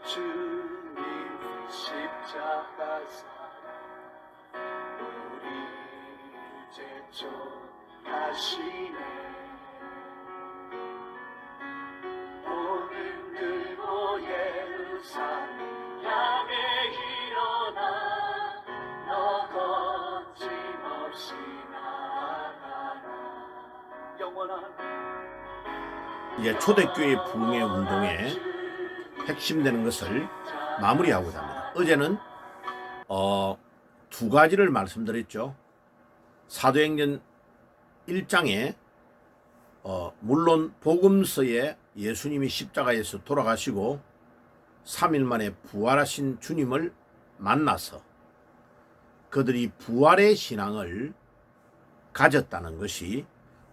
주님 십자가사 우리를 제촉하시네. 오늘 들고 예루살렘 향해 일어나 너 거침없이 나아가라. 영원한 이제 초대교회 부흥의 운동의 핵심되는 것을 마무리하고자 합니다. 어제는 두 가지를 말씀드렸죠. 사도행전 1장에 물론 복음서에 예수님이 십자가에서 돌아가시고 3일 만에 부활하신 주님을 만나서 그들이 부활의 신앙을 가졌다는 것이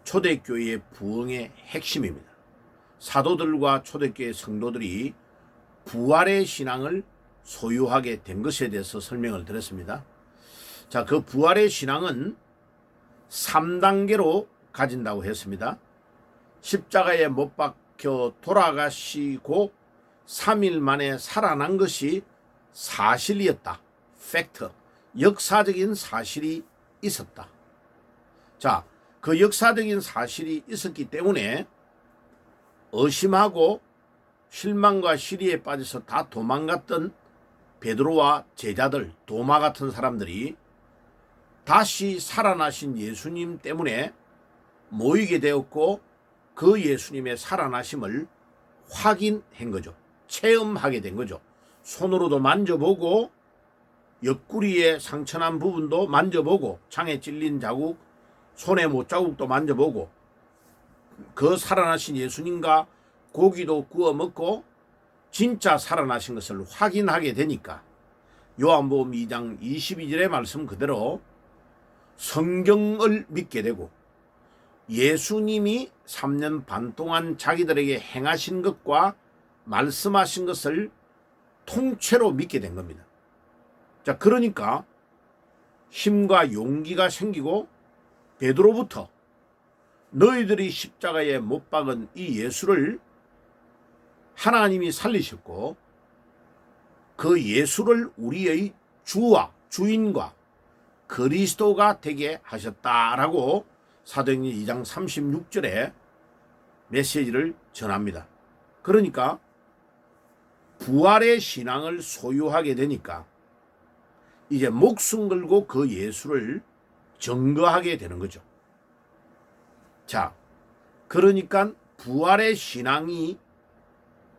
초대교회의 부흥의 핵심입니다. 사도들과 초대교회 성도들이 부활의 신앙을 소유하게 된 것에 대해서 설명을 드렸습니다. 자, 그 부활의 신앙은 3단계로 가진다고 했습니다. 십자가에 못 박혀 돌아가시고 3일 만에 살아난 것이 사실이었다. 팩트. 역사적인 사실이 있었다. 자, 그 역사적인 사실이 있었기 때문에 의심하고 실망과 시리에 빠져서 다 도망갔던 베드로와 제자들, 도마 같은 사람들이 다시 살아나신 예수님 때문에 모이게 되었고 그 예수님의 살아나심을 확인한 거죠. 체험하게 된 거죠. 손으로도 만져보고 옆구리에 상처난 부분도 만져보고 창에 찔린 자국, 손에 못자국도 만져보고 그 살아나신 예수님과 고기도 구워 먹고 진짜 살아나신 것을 확인하게 되니까 요한복음 2장 22절의 말씀 그대로 성경을 믿게 되고 예수님이 3년 반 동안 자기들에게 행하신 것과 말씀하신 것을 통째로 믿게 된 겁니다. 자, 그러니까 힘과 용기가 생기고 베드로부터 너희들이 십자가에 못 박은 이 예수를 하나님이 살리셨고 그 예수를 우리의 주와 주인과 그리스도가 되게 하셨다라고 사도행전 2장 36절에 메시지를 전합니다. 그러니까 부활의 신앙을 소유하게 되니까 이제 목숨 걸고 그 예수를 증거하게 되는 거죠. 자, 그러니까 부활의 신앙이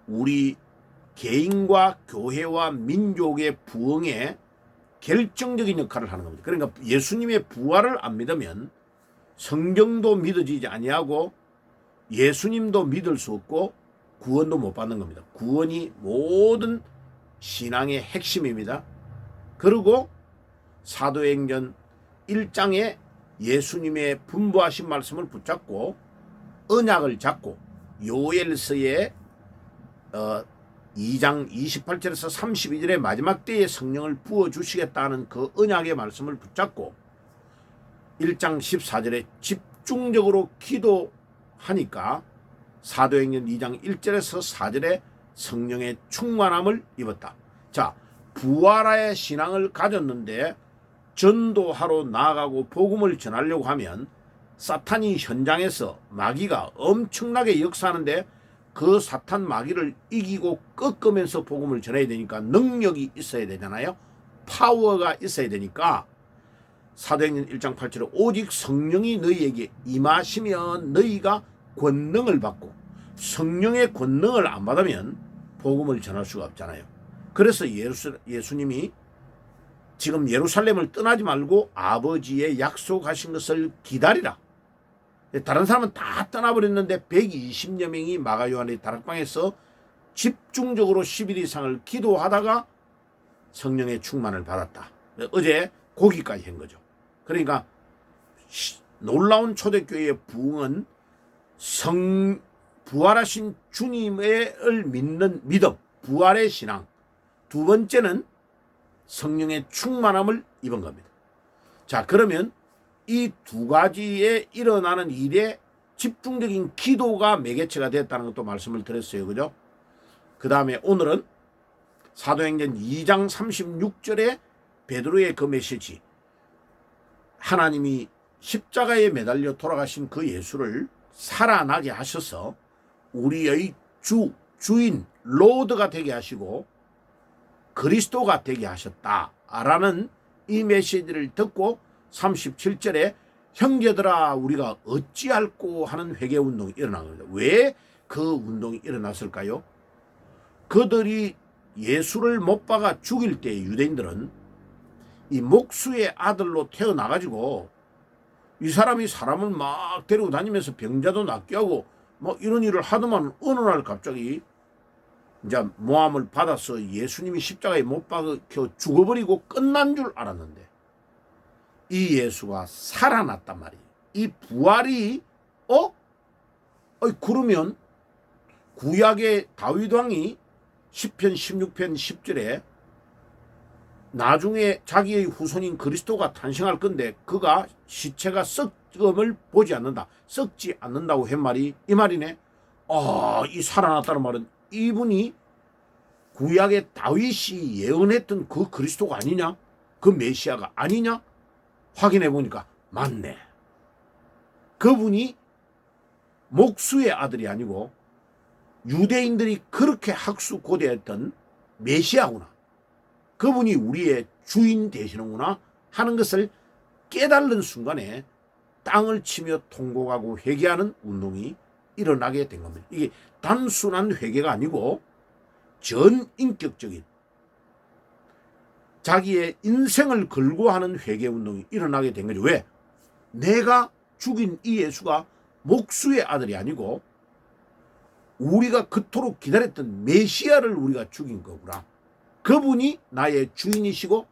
우리 개인과 교회와 민족의 부흥에 결정적인 역할을 하는 겁니다. 그러니까 예수님의 부활을 안 믿으면 성경도 믿어지지 아니하고 예수님도 믿을 수 없고 구원도 못 받는 겁니다. 구원이 모든 신앙의 핵심입니다. 그리고 사도행전 1장에 예수님의 분부하신 말씀을 붙잡고 언약을 잡고 요엘서의 2장 28절에서 32절의 마지막 때에 성령을 부어주시겠다는 그 언약의 말씀을 붙잡고 1장 14절에 집중적으로 기도하니까 사도행전 2장 1절에서 4절에 성령의 충만함을 입었다. 자, 부활의 신앙을 가졌는데 전도하러 나아가고 복음을 전하려고 하면 사탄이 현장에서 마귀가 엄청나게 역사하는데 그 사탄 마귀를 이기고 꺾으면서 복음을 전해야 되니까 능력이 있어야 되잖아요. 파워가 있어야 되니까 사도행전 1장 8절에 오직 성령이 너희에게 임하시면 너희가 권능을 받고 성령의 권능을 안 받으면 복음을 전할 수가 없잖아요. 그래서 예수님이 지금 예루살렘을 떠나지 말고 아버지의 약속하신 것을 기다리라. 다른 사람은 다 떠나버렸는데 120여 명이 마가 요한의 다락방에서 집중적으로 10일 이상을 기도하다가 성령의 충만을 받았다. 어제 거기까지 한 거죠. 그러니까 놀라운 초대교회의 부흥은 부활하신 주님을 믿는 믿음, 부활의 신앙. 두 번째는 성령의 충만함을 입은 겁니다. 자, 그러면 이 두 가지에 일어나는 일에 집중적인 기도가 매개체가 됐다는 것도 말씀을 드렸어요. 그죠? 그 다음에 오늘은 사도행전 2장 36절에 베드로의 그 메시지, 하나님이 십자가에 매달려 돌아가신 그 예수를 살아나게 하셔서 우리의 주인, 로드가 되게 하시고 그리스도가 되게 하셨다라는 이 메시지를 듣고 37절에 형제들아 우리가 어찌할꼬 하는 회개운동이 일어난 겁니다. 왜 그 운동이 일어났을까요? 그들이 예수를 못 박아 죽일 때 유대인들은 이 목수의 아들로 태어나가지고 이 사람이 사람을 막 데리고 다니면서 병자도 낫게 하고 뭐 이런 일을 하더만 어느 날 갑자기 이제 모함을 받아서 예수님이 십자가에 못 박혀 죽어버리고 끝난 줄 알았는데 이 예수가 살아났단 말이에요. 이 부활이 그러면 구약의 다윗 왕이 시편 16편 10절에 나중에 자기의 후손인 그리스도가 탄생할 건데 그가 시체가 썩음을 보지 않는다, 썩지 않는다고 한 말이 이 말이네. 이 살아났다는 말은 이분이 구약의 다윗이 예언했던 그 그리스도가 아니냐, 그 메시아가 아니냐 확인해 보니까 맞네. 그분이 목수의 아들이 아니고 유대인들이 그렇게 학수고대했던 메시아구나, 그분이 우리의 주인 되시는구나 하는 것을 깨달는 순간에 땅을 치며 통곡하고 회개하는 운동이 일어나게 된 겁니다. 이게 단순한 회개가 아니고 전인격적인 자기의 인생을 걸고 하는 회개 운동이 일어나게 된 거죠. 왜? 내가 죽인 이 예수가 목수의 아들이 아니고 우리가 그토록 기다렸던 메시아를 우리가 죽인 거구나. 그분이 나의 주인이시고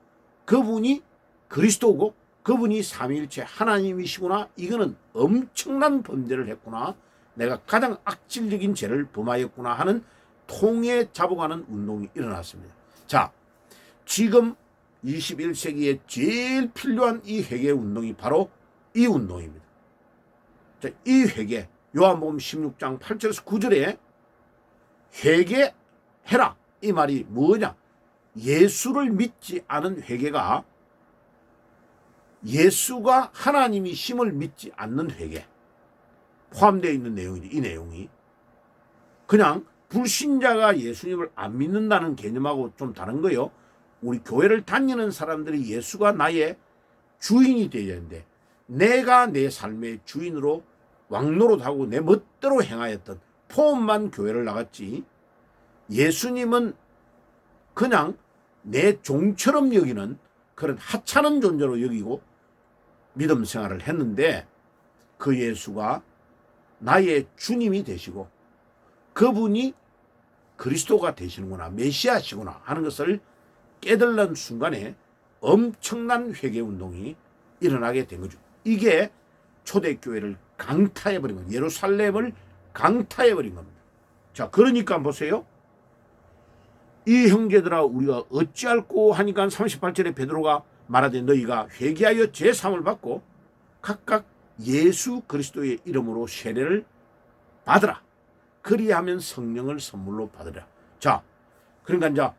그분이 그리스도고 그분이 삼위일체 하나님이시구나. 이거는 엄청난 범죄를 했구나. 내가 가장 악질적인 죄를 범하였구나 하는 통에 잡아가는 운동이 일어났습니다. 자, 지금 21세기에 제일 필요한 이 회개 운동이 바로 이 운동입니다. 자, 이 회개, 요한복음 16장 8절에서 9절에 회개해라 이 말이 뭐냐? 예수를 믿지 않은 회개가 예수가 하나님이심을 믿지 않는 회개 포함되어 있는 내용이지. 이 내용이 그냥 불신자가 예수님을 안 믿는다는 개념하고 좀 다른 거요. 우리 교회를 다니는 사람들이 예수가 나의 주인이 되어야 되는데 내가 내 삶의 주인으로 왕노릇하고 내 멋대로 행하였던 포함만 교회를 나갔지, 예수님은 그냥 내 종처럼 여기는 그런 하찮은 존재로 여기고 믿음 생활을 했는데 그 예수가 나의 주님이 되시고 그분이 그리스도가 되시는구나, 메시아시구나 하는 것을 깨달는 순간에 엄청난 회개운동이 일어나게 된 거죠. 이게 초대교회를 강타해버린 겁니다. 예루살렘을 강타해버린 겁니다. 자, 그러니까 보세요. 이 형제들아 우리가 어찌할꼬 하니까 38절에 베드로가 말하되 너희가 회개하여 제사함을 받고 각각 예수 그리스도의 이름으로 세례를 받으라. 그리하면 성령을 선물로 받으라. 자, 그러니까 이제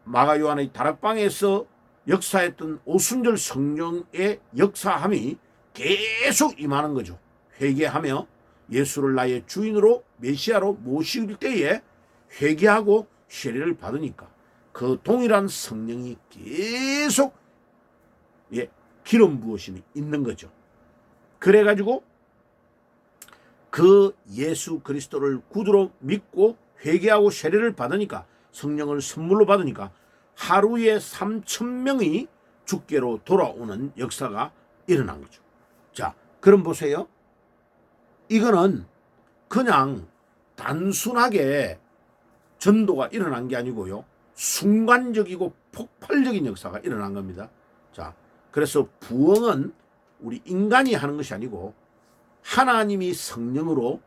마가 요한의 다락방에서 역사했던 오순절 성령의 역사함이 계속 임하는 거죠. 회개하며 예수를 나의 주인으로 메시아로 모실 때에 회개하고 세례를 받으니까 그 동일한 성령이 계속 기름 부으심이 있는 거죠. 그래가지고 그 예수 그리스도를 구주로 믿고 회개하고 세례를 받으니까 성령을 선물로 받으니까 하루에 3,000명이 주께로 돌아오는 역사가 일어난 거죠. 자, 그럼 보세요. 이거는 그냥 단순하게 전도가 일어난 게 아니고요. 순간적이고 폭발적인 역사가 일어난 겁니다. 자, 그래서 부흥은 우리 인간이 하는 것이 아니고 하나님이 성령으로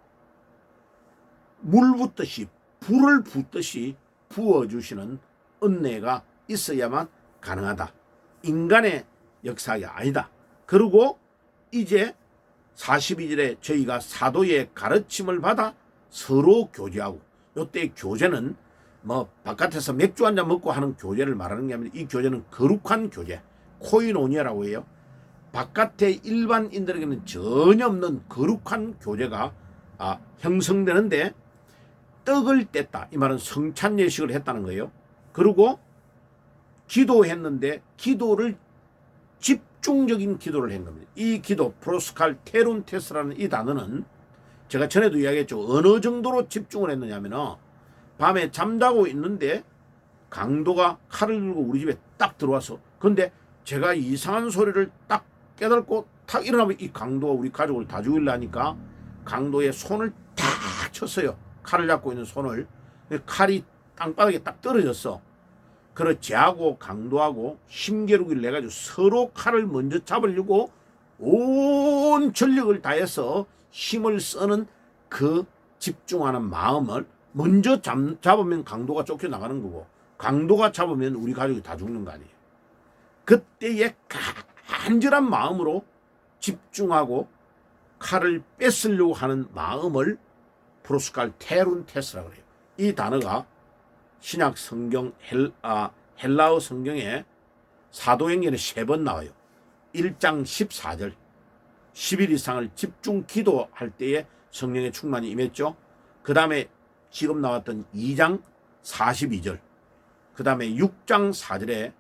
물 붓듯이 불을 붓듯이 부어주시는 은혜가 있어야만 가능하다. 인간의 역사가 아니다. 그리고 이제 42절에 저희가 사도의 가르침을 받아 서로 교제하고, 이때 교제는 뭐 바깥에서 맥주 한잔 먹고 하는 교제를 말하는 게 아니라 이 교제는 거룩한 교제, 코이노니아라고 해요. 바깥의 일반인들에게는 전혀 없는 거룩한 교제가 형성되는데, 떡을 뗐다 이 말은 성찬 예식을 했다는 거예요. 그리고 기도했는데 기도를 집중적인 기도를 한 겁니다. 이 기도 프로스칼 테론테스라는 이 단어는 제가 전에도 이야기했죠. 어느 정도로 집중을 했느냐면 밤에 잠자고 있는데 강도가 칼을 들고 우리 집에 딱 들어와서, 근데 제가 이상한 소리를 딱 깨닫고 탁 일어나면 이 강도가 우리 가족을 다 죽이려니까 강도의 손을 탁 쳤어요. 칼을 잡고 있는 손을. 칼이 땅바닥에 딱 떨어졌어. 그래서 쟤하고 강도하고 힘겨루기를 내가지고 서로 칼을 먼저 잡으려고 온 전력을 다해서 힘을 쓰는 그 집중하는 마음을 먼저 잡으면 강도가 쫓겨나가는 거고, 강도가 잡으면 우리 가족이 다 죽는 거 아니에요. 그때의 간절한 마음으로 집중하고 칼을 뺏으려고 하는 마음을 프로스칼 테룬테스라고 그래요. 이 단어가 신약 성경 헬라어 성경에 사도행전에 3번 나와요. 1장 14절 10일 이상을 집중 기도할 때에 성령의 충만이 임했죠. 그 다음에 지금 나왔던 2장 42절, 그 다음에 6장 4절에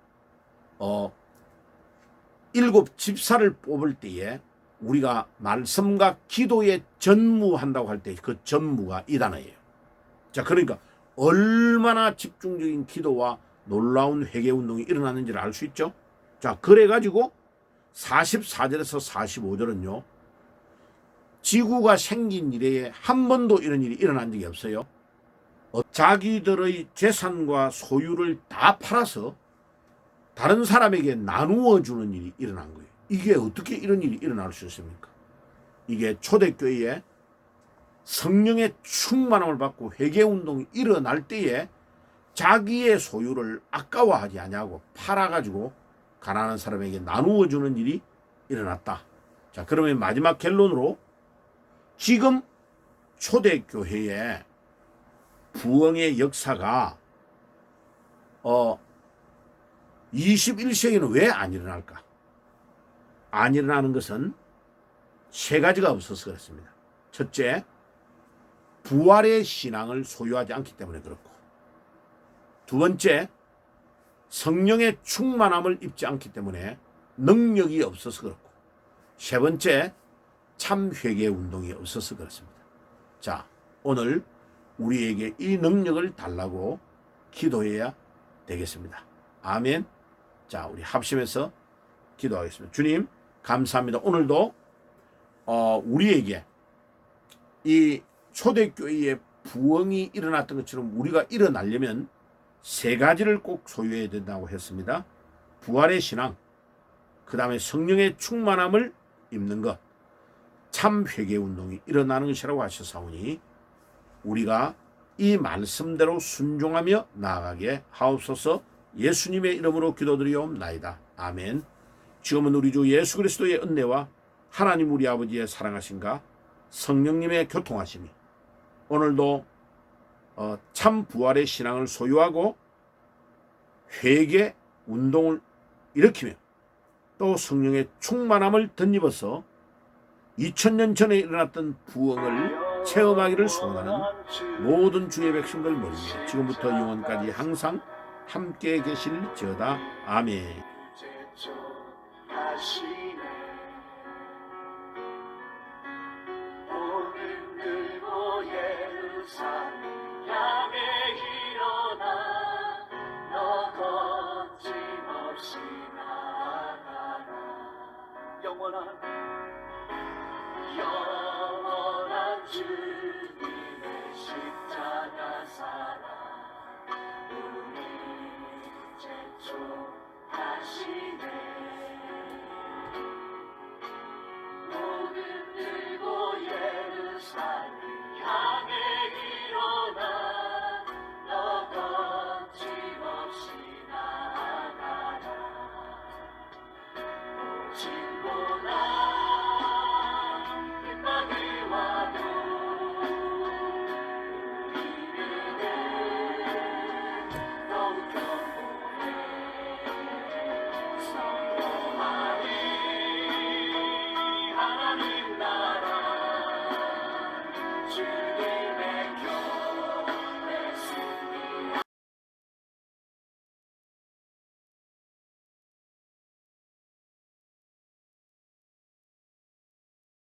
7 집사를 뽑을 때에 우리가 말씀과 기도에 전무한다고 할 때 그 전무가 이 단어예요. 자, 그러니까 얼마나 집중적인 기도와 놀라운 회개운동이 일어나는지를 알 수 있죠. 자, 그래가지고 44절에서 45절은요, 지구가 생긴 이래에 한 번도 이런 일이 일어난 적이 없어요. 자기들의 재산과 소유를 다 팔아서 다른 사람에게 나누어 주는 일이 일어난 거예요. 이게 어떻게 이런 일이 일어날 수 있습니까? 이게 초대교회에 성령의 충만함을 받고 회개운동이 일어날 때에 자기의 소유를 아까워하지 아니하고 팔아가지고 가난한 사람에게 나누어 주는 일이 일어났다. 자, 그러면 마지막 결론으로 지금 초대교회의 부흥의 역사가 21세기는 왜 안 일어날까? 안 일어나는 것은 3가지가 없어서 그렇습니다. 첫째, 부활의 신앙을 소유하지 않기 때문에 그렇고, 두 번째, 성령의 충만함을 입지 않기 때문에 능력이 없어서 그렇고, 세 번째, 참 회개 운동이 없어서 그렇습니다. 자, 오늘 우리에게 이 능력을 달라고 기도해야 되겠습니다. 아멘. 자, 우리 합심해서 기도하겠습니다. 주님, 감사합니다. 오늘도 우리에게 이 초대교회의 부흥이 일어났던 것처럼 우리가 일어나려면 3가지를 꼭 소유해야 된다고 했습니다. 부활의 신앙, 그 다음에 성령의 충만함을 입는 것, 참 회개운동이 일어나는 것이라고 하셨사오니 우리가 이 말씀대로 순종하며 나아가게 하옵소서. 예수님의 이름으로 기도드리옵나이다. 아멘. 지금은 우리 주 예수 그리스도의 은혜와 하나님 우리 아버지의 사랑하심과 성령님의 교통하심이 오늘도 참 부활의 신앙을 소유하고 회개 운동을 일으키며 또 성령의 충만함을 덧입어서 2000년 전에 일어났던 부흥을 체험하기를 소원하는 모든 주의 백성들 모이며 지금부터 영원까지 항상 함께 계실지어다. 아멘. 향해 일어나 너 거침없이 나아가라. 영원한 주님의 십자가 사